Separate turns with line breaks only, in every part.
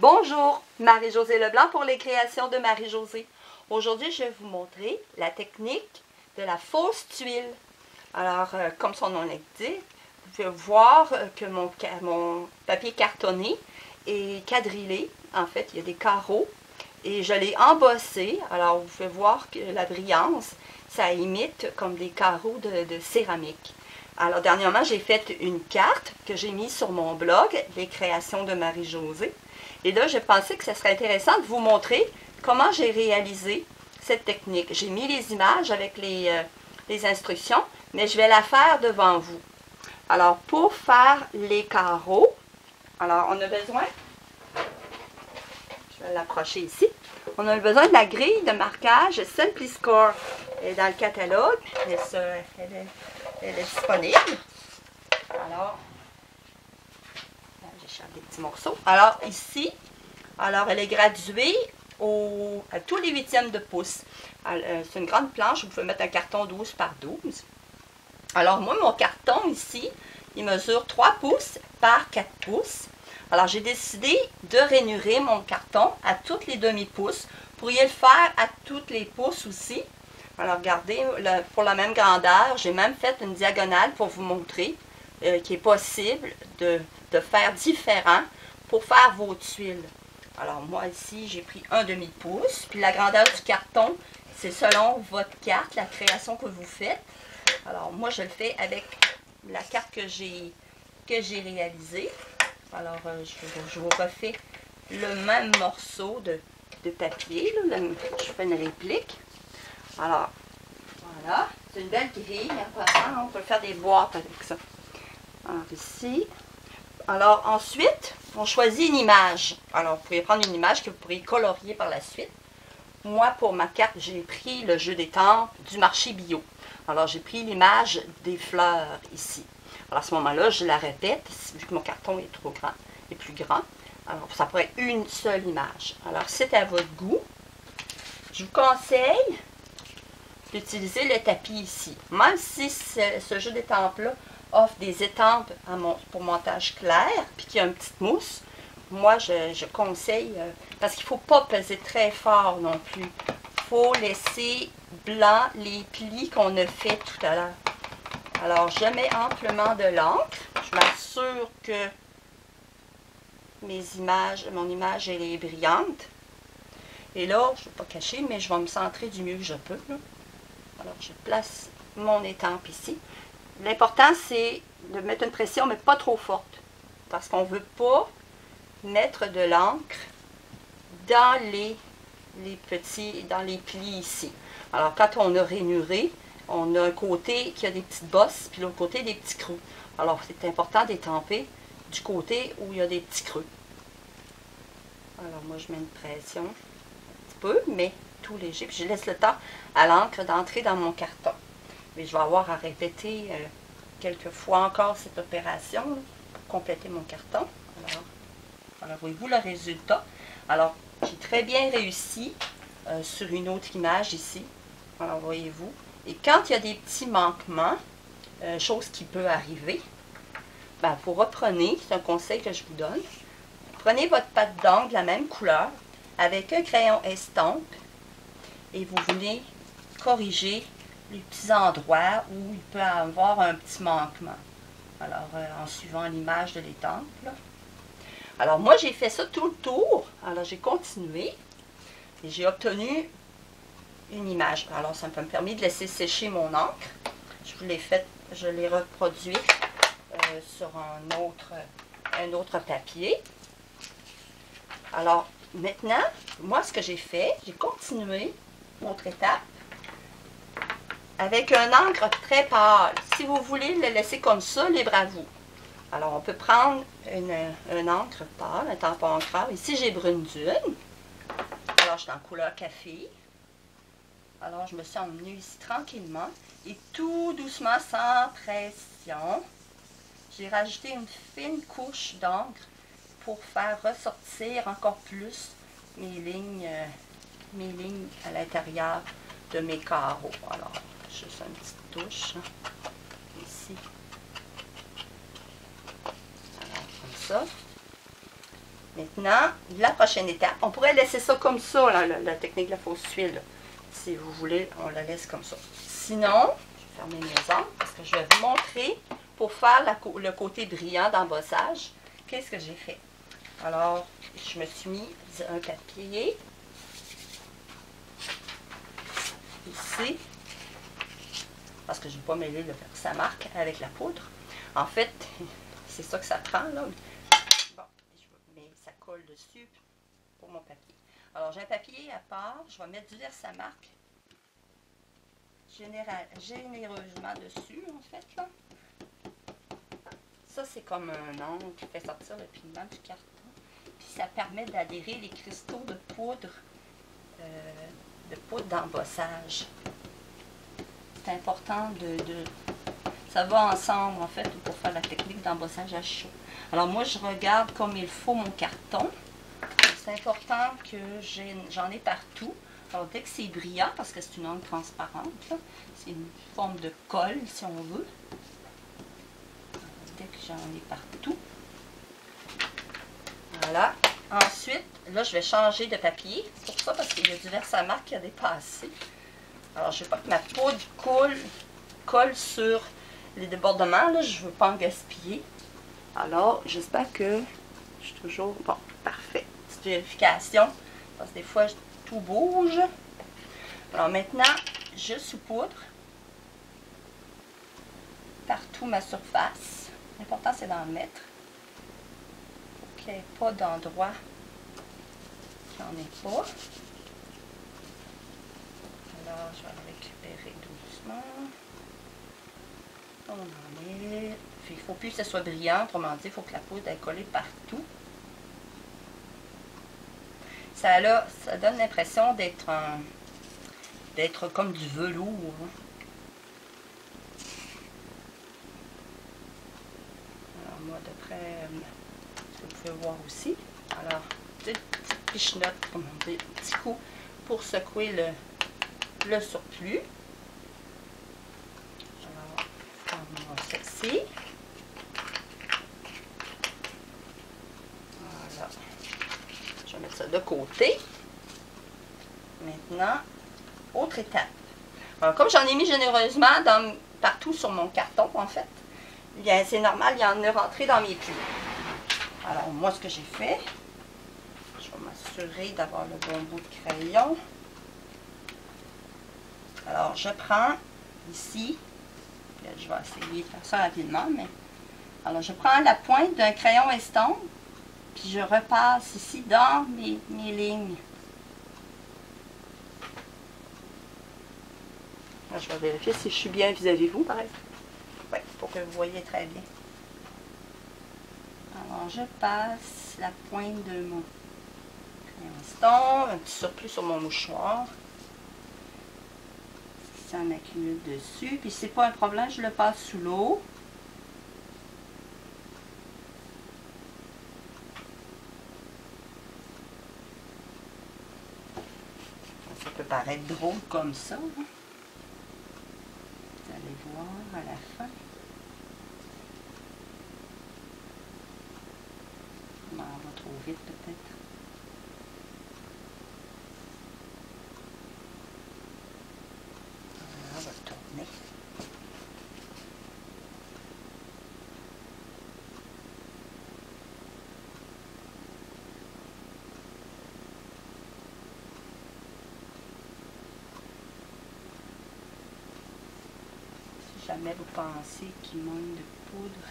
Bonjour, Marie-Josée Leblanc pour les créations de Marie-Josée. Aujourd'hui, je vais vous montrer la technique de la fausse tuile. Alors, comme son nom l'indique, vous pouvez voir que mon papier cartonné est quadrillé. En fait, il y a des carreaux et je l'ai embossé. Alors, vous pouvez voir que la brillance, ça imite comme des carreaux de céramique. Alors, dernièrement, j'ai fait une carte que j'ai mise sur mon blog, Les créations de Marie-Josée. Et là, je pensais que ce serait intéressant de vous montrer comment j'ai réalisé cette technique. J'ai mis les images avec les instructions, mais je vais la faire devant vous. Alors, pour faire les carreaux, alors on a besoin, je vais l'approcher ici, on a besoin de la grille de marquage Simpliscore. Elle est dans le catalogue, elle est disponible. Alors, j'échappe des petits morceaux. Alors, ici, elle est graduée à tous les huitièmes de pouce. C'est une grande planche, vous pouvez mettre un carton 12 par 12. Alors, moi, mon carton ici, il mesure 3 pouces par 4 pouces. Alors, j'ai décidé de rainurer mon carton à toutes les demi-pouces. Vous pourriez le faire à toutes les pouces aussi. Alors, regardez, pour la même grandeur, j'ai même fait une diagonale pour vous montrer qu'il est possible de faire différent pour faire vos tuiles. Alors, moi, ici, j'ai pris un demi-pouce. Puis, la grandeur du carton, c'est selon votre carte, la création que vous faites. Alors, moi, je le fais avec la carte que j'ai réalisée. Alors, je vous refais le même morceau de papier. Là, je fais une réplique. Alors, voilà. C'est une belle grille. On peut faire des boîtes avec ça. Alors, ici. Alors, ensuite, on choisit une image. Alors, vous pouvez prendre une image que vous pourrez colorier par la suite. Moi, pour ma carte, j'ai pris le jeu d'étampes du marché bio. Alors, j'ai pris l'image des fleurs ici. Alors, à ce moment-là, je la répète, vu que mon carton est trop grand, est plus grand. Alors, ça pourrait être une seule image. Alors, c'est à votre goût. Je vous conseille d'utiliser le tapis ici. Même si ce jeu d'étampes-là offre des étampes pour montage clair, puis qu'il y a une petite mousse, moi, je conseille, parce qu'il ne faut pas peser très fort non plus. Il faut laisser blanc les plis qu'on a fait tout à l'heure. Alors, je mets amplement de l'encre. Je m'assure que mon image, elle est brillante. Et là, je ne vais pas cacher, mais je vais me centrer du mieux que je peux. Là. Alors, je place mon étampe ici. L'important, c'est de mettre une pression, mais pas trop forte. Parce qu'on ne veut pas mettre de l'encre dans les plis ici. Alors, quand on a rainuré, on a un côté qui a des petites bosses, puis l'autre côté des petits creux. Alors, c'est important d'étamper du côté où il y a des petits creux. Alors, moi, je mets une pression un petit peu, mais tout léger. Puis, je laisse le temps à l'encre d'entrer dans mon carton. Mais je vais avoir à répéter quelques fois encore cette opération là, pour compléter mon carton. Alors voyez-vous le résultat. Alors, j'ai très bien réussi sur une autre image ici. Alors, voyez-vous. Et quand il y a des petits manquements, chose qui peut arriver, ben, vous reprenez, c'est un conseil que je vous donne, prenez votre pâte d'encre de la même couleur avec un crayon estompe et vous venez corriger les petits endroits où il peut y avoir un petit manquement. Alors, en suivant l'image de l'étampe. Alors, moi, j'ai fait ça tout le tour. Alors, j'ai continué et j'ai obtenu une image. Alors, ça m'a permis de laisser sécher mon encre. Je l'ai reproduit sur un autre papier. Alors, maintenant, moi, ce que j'ai fait, j'ai continué, autre étape, avec un encre très pâle. Si vous voulez le laisser comme ça, libre à vous. Alors, on peut prendre une encre pâle, un tampon encreur. Ici, j'ai brune dune. Alors, je suis en couleur café. Alors, je me suis emmenée ici tranquillement. Et tout doucement, sans pression, j'ai rajouté une fine couche d'encre pour faire ressortir encore plus mes lignes à l'intérieur de mes carreaux. Alors, juste une petite touche ici. Alors, comme ça. Maintenant, la prochaine étape, on pourrait laisser ça comme ça, là, la technique de la fausse tuile. Là. Si vous voulez, on la laisse comme ça. Sinon, je vais fermer mes ongles parce que je vais vous montrer pour faire le côté brillant d'embossage. Qu'est-ce que j'ai fait? Alors, je me suis mis un papier ici parce que je ne vais pas mêler le vernis à marque avec la poudre. En fait, c'est ça que ça prend là. Bon, mais ça colle dessus pour mon papier. Alors, j'ai un papier à part. Je vais mettre du vernis à marque généreusement dessus, en fait, là. Ça, c'est comme un ongle qui fait sortir le pigment du carton. Puis, ça permet d'adhérer les cristaux de poudre d'embossage. C'est important ça va ensemble, en fait, pour faire la technique d'embossage à chaud. Alors, moi, je regarde comme il faut mon carton. C'est important que j'en ai partout. Alors, dès que c'est brillant, parce que c'est une encre transparente, c'est une forme de colle, si on veut. Alors, dès que j'en ai partout. Voilà. Ensuite, là, je vais changer de papier. C'est pour ça, parce qu'il y a du vernis à marque qui a dépassé. Alors, je ne veux pas que ma poudre colle sur les débordements. Là, je ne veux pas en gaspiller. Alors, j'espère que je suis toujours... Bon, parfait. Petite vérification. Parce que des fois, tout bouge. Alors maintenant, je saupoudre partout ma surface. L'important, c'est d'en mettre. Pour qu'il n'y ait pas d'endroit qui n'en ait pas. Alors, je vais le récupérer doucement. On en met. Il ne faut plus que ce soit brillant. Autrement dit, il faut que la poudre ait collé partout. Ça donne l'impression d'être comme du velours. Alors moi, de près, vous pouvez voir aussi. Alors, petite pichenote, comme on dit, petit coup pour secouer le surplus. Alors, on va ceci. Voilà. Je vais mettre ça de côté. Maintenant, autre étape. Alors, comme j'en ai mis généreusement partout sur mon carton, en fait, c'est normal, il y en a rentré dans mes plis. Alors, moi, ce que j'ai fait, je vais m'assurer d'avoir le bon bout de crayon. Alors, je prends ici, je vais essayer de faire ça rapidement, mais... Alors, je prends la pointe d'un crayon estompe, puis je repasse ici dans mes lignes. Là, je vais vérifier si je suis bien vis-à-vis vous, par exemple. Oui, pour que vous voyez très bien. Alors, je passe la pointe de mon crayon estompe, un petit surplus sur mon mouchoir. Ça en accumule dessus. Puis, c'est pas un problème, je le passe sous l'eau. Ça peut paraître drôle comme ça. Hein? Vous allez voir à la fin. On va trop vite peut-être. On va tourner. Si jamais vous pensez qu'il manque de poudre,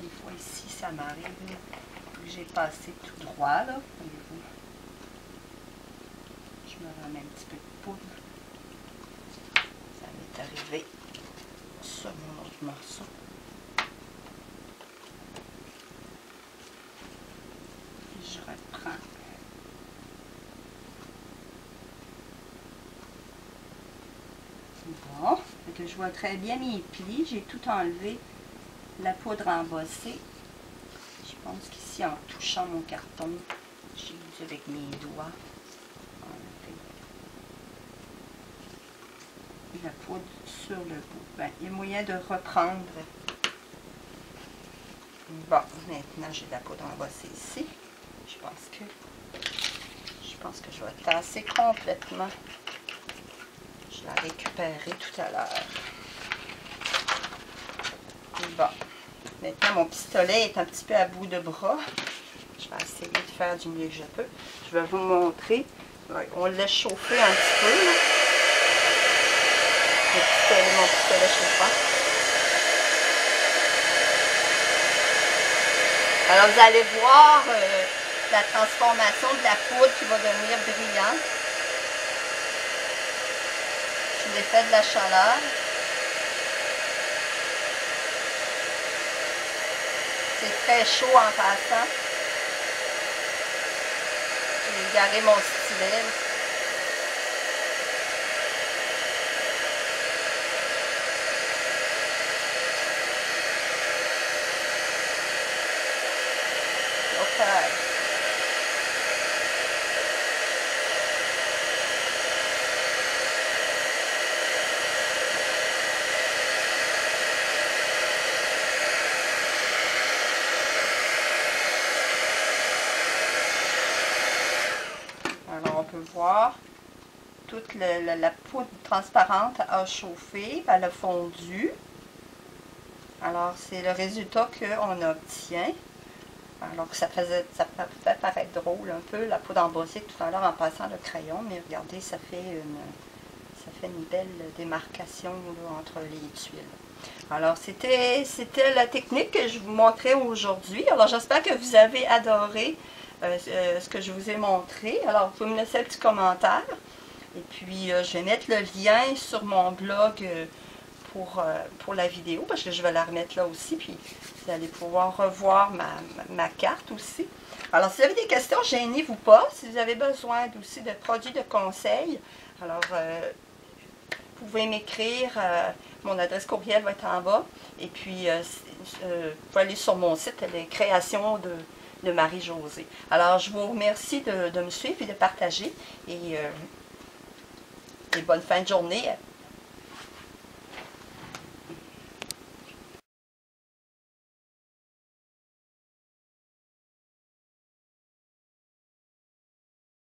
des fois ici ça m'arrive que j'ai passé tout droit là, voyez-vous. Je me remets un petit peu de poudre. Ça m'est arrivé sur mon autre morceau. Et je reprends. Bon, que je vois très bien mes plis. J'ai tout enlevé, la poudre embossée. Je pense qu'ici, en touchant mon carton, j'ai dû avec mes doigts enlever la poudre sur le bout. Ben, il y a moyen de reprendre Bon, maintenant j'ai de la poudre embossée ici. Je pense que je vais tasser complètement. Je l'ai récupéré tout à l'heure. Bon, maintenant mon pistolet est un petit peu à bout de bras. Je vais essayer de faire du mieux que je peux. Je vais vous montrer. Ouais, on le laisse chauffer un petit peu. Là. Mon pistolet chauffant. Alors vous allez voir la transformation de la poudre qui va devenir brillante. Sous l'effet de la chaleur. C'est très chaud en passant. J'ai garé mon stylet. OK. Alors on peut voir, toute la poudre transparente a chauffé, elle a fondu. Alors c'est le résultat qu'on obtient. Alors que ça fait paraître drôle un peu, la poudre embossée tout à l'heure en passant le crayon, mais regardez, ça fait une belle démarcation là, entre les tuiles. Alors c'était la technique que je vous montrais aujourd'hui. Alors j'espère que vous avez adoré ce que je vous ai montré. Alors vous pouvez me laisser un petit commentaire. Et puis je vais mettre le lien sur mon blog pour la vidéo, parce que je vais la remettre là aussi, puis vous allez pouvoir revoir ma carte aussi. Alors, si vous avez des questions, gênez-vous pas. Si vous avez besoin aussi de produits de conseil, alors, vous pouvez m'écrire. Mon adresse courriel va être en bas. Et puis, vous pouvez aller sur mon site, les créations de Marie-Josée. Alors, je vous remercie de me suivre et de partager. Et bonne fin de journée.